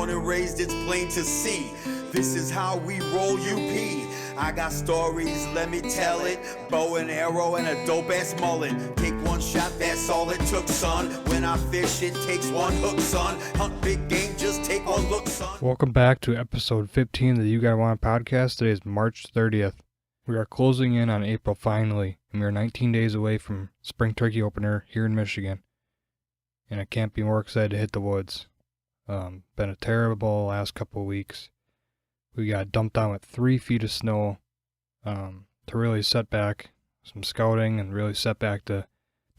born and raised, it's plain to see. This is how we roll UP. I got stories, let me tell it. Bow and arrow and a dope ass mullet. Take one shot, that's all it took, son. When I fish, it takes one hook, son. Hunt big game, just take one look, son. Welcome back to episode 15 of the You Gotta Want It podcast. Today is March 30th. We are closing in on April finally, and we are 19 days away from spring turkey opener here in Michigan. And I can't be more excited to hit the woods. Been a terrible last couple of weeks. We got dumped on with 3 feet of snow to really set back some scouting and really set back the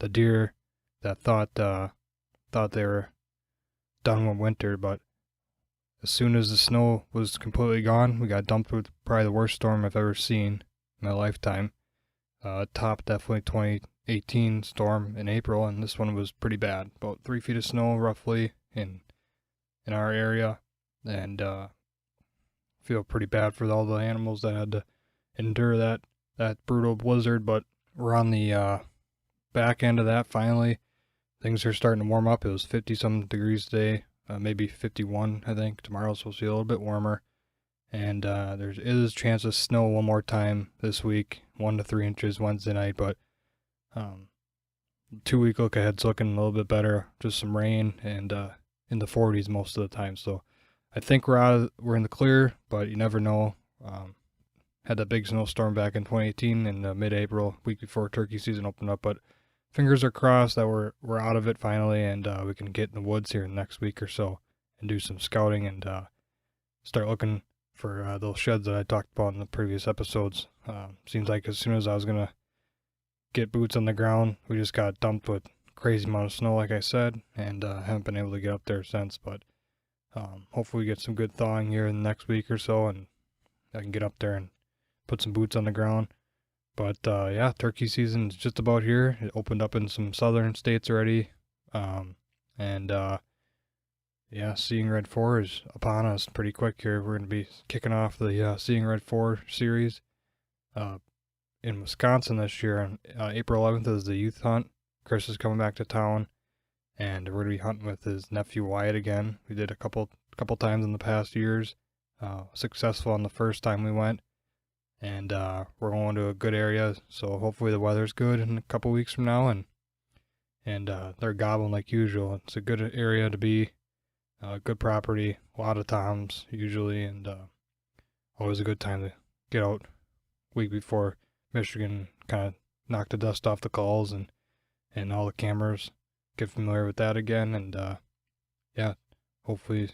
deer that thought they were done with winter. But as soon as the snow was completely gone, we got dumped with probably the worst storm I've ever seen in my lifetime. Top definitely 2018 storm in April, and this one was pretty bad. About 3 feet of snow roughly in our area, and feel pretty bad for all the animals that had to endure that brutal blizzard. But we're on the back end of that finally. Things are starting to warm up. It was 50-some degrees today, maybe 51, I think. Tomorrow's supposed to be a little bit warmer. And there is a chance of snow one more time this week, 1 to 3 inches Wednesday night. But 2-week look ahead's looking a little bit better. Just some rain and in the 40s most of the time. So I think we're in the clear, but you never know. Had that big snowstorm back in 2018 in mid-April, week before turkey season opened up. But fingers are crossed that we're out of it finally, and we can get in the woods here next week or so and do some scouting and start looking for those sheds that I talked about in the previous episodes. Seems like as soon as I was going to get boots on the ground, we just got dumped with crazy amount of snow, like I said, and haven't been able to get up there since. But hopefully we get some good thawing here in the next week or so, and I can get up there and put some boots on the ground. But yeah, turkey season is just about here. It opened up in some southern states already, and yeah, Seeing Red 4 is upon us pretty quick here. We're going to be kicking off the Seeing Red 4 series in Wisconsin this year. On April 11th is the youth hunt. Chris is coming back to town, and we're going to be hunting with his nephew Wyatt again. We did a couple times in the past years. Successful on the first time we went, and we're going to a good area, so hopefully the weather's good in a couple weeks from now, and they're gobbling like usual. It's a good area to be, good property, a lot of toms usually, and always a good time to get out week before Michigan, kind of knock the dust off the calls and all the cameras, get familiar with that again, and yeah, hopefully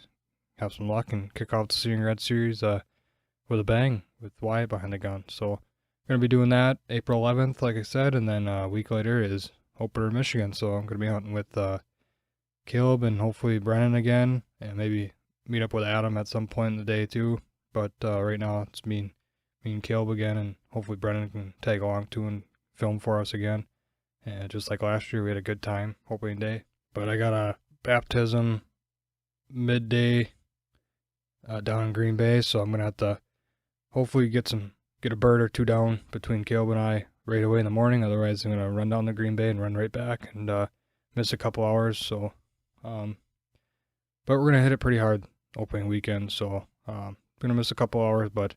have some luck and kick off the Seeing Red series with a bang with Wyatt behind the gun. So I'm going to be doing that April 11th, like I said, and then a week later is opener in Michigan. So I'm going to be hunting with Caleb and hopefully Brennan again, and maybe meet up with Adam at some point in the day too. But right now it's me and Caleb again, and hopefully Brennan can tag along too and film for us again. And just like last year, we had a good time opening day. But I got a baptism midday down in Green Bay, so I'm going to have to hopefully get a bird or two down between Caleb and I right away in the morning. Otherwise, I'm going to run down to Green Bay and run right back and miss a couple hours. So, but we're going to hit it pretty hard opening weekend. So, going to miss a couple hours, but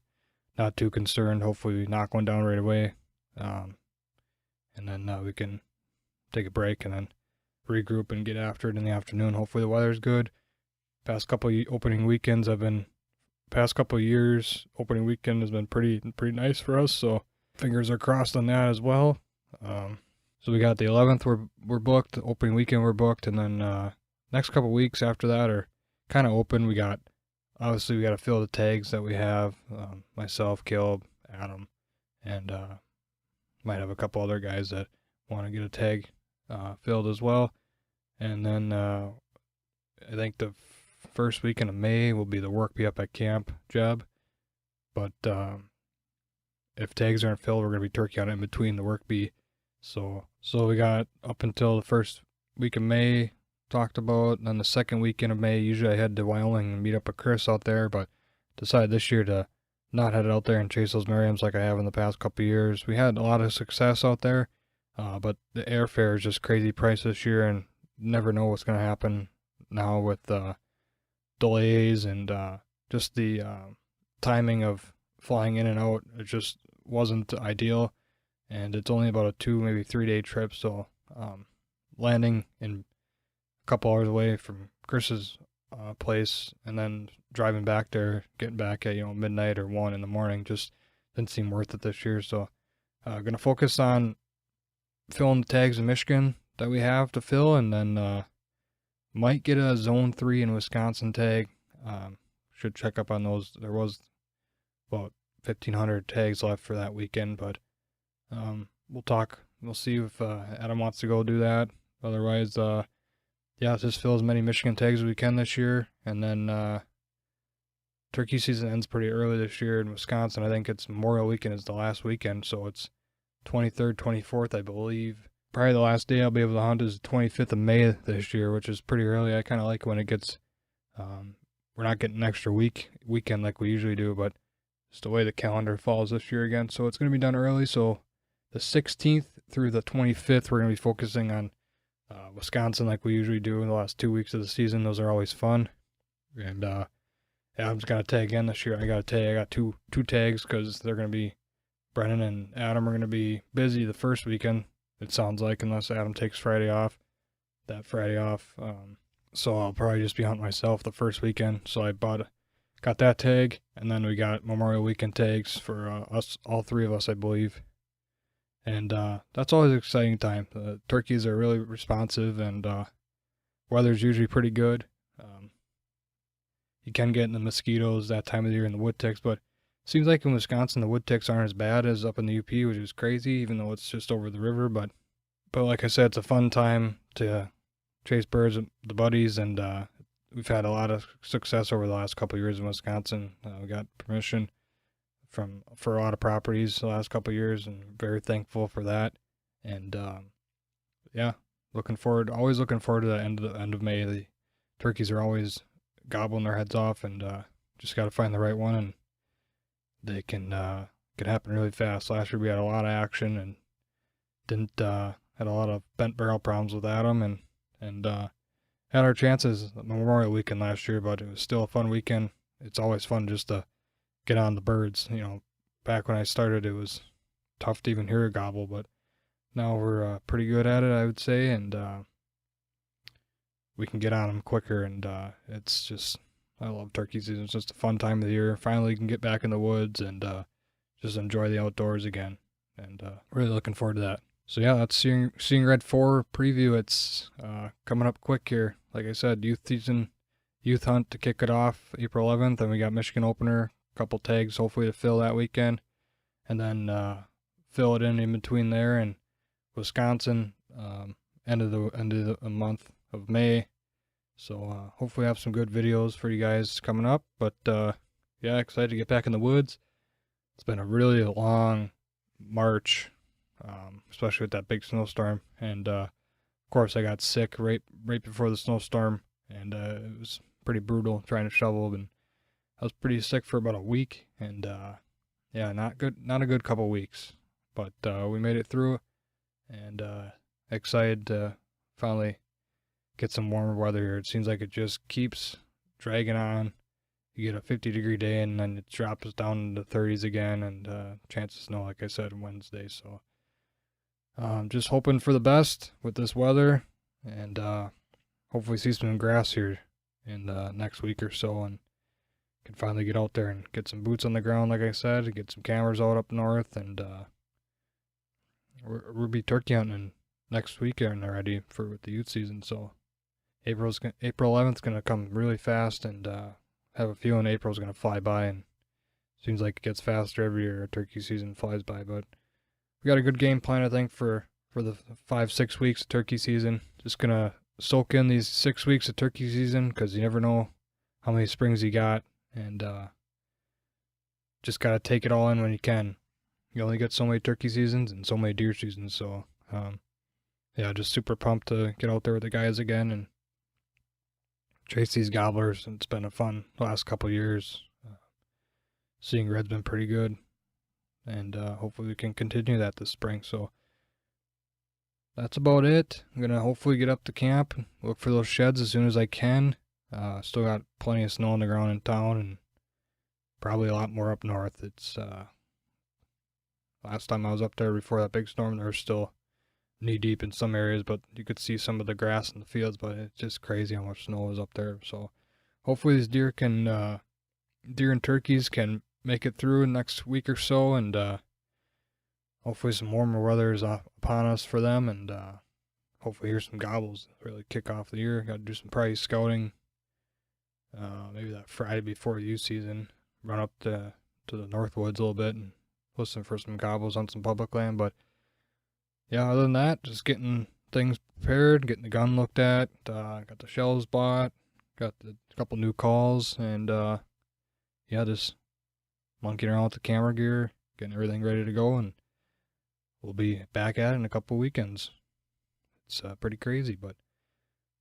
not too concerned. Hopefully, we knock one down right away. And then we can take a break and then regroup and get after it in the afternoon. Hopefully, the weather's good. Past couple opening weekends past couple of years, opening weekend has been pretty nice for us, so fingers are crossed on that as well. So we got the 11th, we're booked, the opening weekend we're booked, and then next couple of weeks after that are kind of open. We got to fill the tags that we have, myself, Caleb, Adam, and might have a couple other guys that want to get a tag filled as well. And then I think the first weekend of May will be the work be up at camp job. But if tags aren't filled, we're going to be turkey hunting in between the work bee. So we got up until the first week of May talked about, and then the second weekend of May, usually I head to Wyoming and meet up with Chris out there, but decided this year to not head out there and chase those Merriams like I have in the past couple of years. We had a lot of success out there, but the airfare is just crazy price this year, and never know what's going to happen now with delays and just the timing of flying in and out, it just wasn't ideal. And it's only about a 2, maybe 3 day trip, so landing in a couple hours away from Chris's place and then driving back there, getting back at midnight or 1 in the morning just didn't seem worth it this year. So gonna focus on filling the tags in Michigan that we have to fill, and then might get a Zone 3 in Wisconsin tag. Should check up on those. There was about 1,500 tags left for that weekend, but we'll talk. We'll see if Adam wants to go do that. Otherwise, yeah, just fill as many Michigan tags as we can this year. And then turkey season ends pretty early this year in Wisconsin. I think it's Memorial Weekend is the last weekend, so it's 23rd, 24th, I believe. Probably the last day I'll be able to hunt is the 25th of May this year, which is pretty early. I kind of like when it gets, we're not getting an extra weekend like we usually do, but it's the way the calendar falls this year again. So it's going to be done early. So the 16th through the 25th, we're going to be focusing on Wisconsin like we usually do in the last 2 weeks of the season. Those are always fun. And Adam's got a tag again this year. I got a tag. I got two tags because they're going to be, Brennan and Adam are going to be busy the first weekend, it sounds like, unless Adam takes Friday off. So I'll probably just be hunting myself the first weekend. So I got that tag, and then we got Memorial Weekend tags for us, all three of us, I believe. And that's always an exciting time. The turkeys are really responsive, and weather's usually pretty good. You can get in the mosquitoes that time of the year and the wood ticks, but it seems like in Wisconsin the wood ticks aren't as bad as up in the UP, which is crazy, even though it's just over the river. But like I said, it's a fun time to chase birds with the buddies, and we've had a lot of success over the last couple of years in Wisconsin. We got permission for a lot of properties the last couple of years, and very thankful for that. And yeah, always looking forward to the end of May. The turkeys are always gobbling their heads off, and just got to find the right one, and they can happen really fast. Last year we had a lot of action and had a lot of bent barrel problems with Adam, and had our chances Memorial Weekend last year, but it was still a fun weekend. It's always fun just to get on the birds. Back when I started, it was tough to even hear a gobble, but now we're pretty good at it, I would say, and we can get on them quicker, and it's just, I love turkey season. It's just a fun time of the year. Finally can get back in the woods and just enjoy the outdoors again, and really looking forward to that. So yeah, that's Seeing Red 4 preview. It's coming up quick here. Like I said, youth hunt to kick it off April 11th, and we got Michigan opener, a couple tags hopefully to fill that weekend, and then fill it in between there, and Wisconsin end of the month of May. So hopefully have some good videos for you guys coming up. But yeah, excited to get back in the woods. It's been a really long March, especially with that big snowstorm, and of course I got sick right before the snowstorm, and it was pretty brutal trying to shovel, and I was pretty sick for about a week, and yeah, not a good couple weeks, but we made it through, and excited to finally get some warmer weather here. It seems like it just keeps dragging on. You get a 50-degree day, and then it drops down into 30s again, and chance of snow, like I said, Wednesday. So just hoping for the best with this weather, and hopefully see some grass here in the next week or so, and can finally get out there and get some boots on the ground, like I said, get some cameras out up north, and we'll be turkey hunting next weekend already with the youth season. So April 11th is going to come really fast, and have a feeling April's going to fly by, and seems like it gets faster every year. Turkey season flies by, but we got a good game plan, I think, for the 5-6 weeks of turkey season. Just going to soak in these 6 weeks of turkey season, because you never know how many springs you got, and just got to take it all in when you can. You only get so many turkey seasons and so many deer seasons, so yeah, just super pumped to get out there with the guys again and chase these gobblers. It's been a fun last couple of years. Seeing Red's been pretty good, and hopefully we can continue that this spring. So that's about it. I'm going to hopefully get up to camp, look for those sheds as soon as I can. Still got plenty of snow on the ground in town, and probably a lot more up north. It's last time I was up there before that big storm, there was still knee deep in some areas, but you could see some of the grass in the fields. But it's just crazy how much snow is up there. So hopefully these deer and turkeys can make it through next week or so, and hopefully some warmer weather is upon us for them, and hopefully here's some gobbles to really kick off the year. Got to do some price scouting. Maybe that Friday before the youth season, run up to the Northwoods a little bit and listen for some gobbles on some public land. But yeah, other than that, just getting things prepared, getting the gun looked at, got the shells bought, got a couple new calls, and yeah, just monkeying around with the camera gear, getting everything ready to go, and we'll be back at it in a couple weekends. It's pretty crazy, but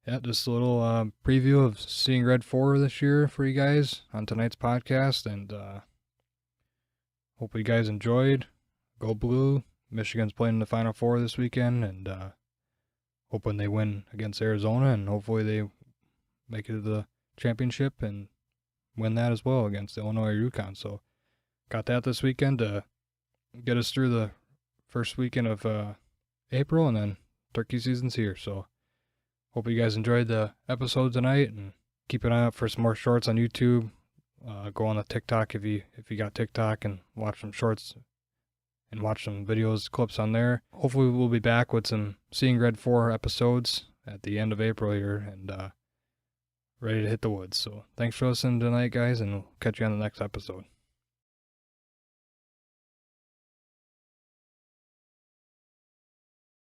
yeah, just a little preview of seeing Red 4 this year for you guys on tonight's podcast, and hope you guys enjoyed. Go Blue. Michigan's playing in the Final Four this weekend, and hoping they win against Arizona, and hopefully they make it to the championship and win that as well against Illinois or UConn. So got that this weekend to get us through the first weekend of April, and then turkey season's here. So hope you guys enjoyed the episode tonight, and keep an eye out for some more shorts on YouTube. Go on the TikTok if you got TikTok, and watch some shorts and watch some videos, clips on there. Hopefully we'll be back with some Seeing Red 4 episodes at the end of April here, and ready to hit the woods. So thanks for listening tonight, guys, and we'll catch you on the next episode.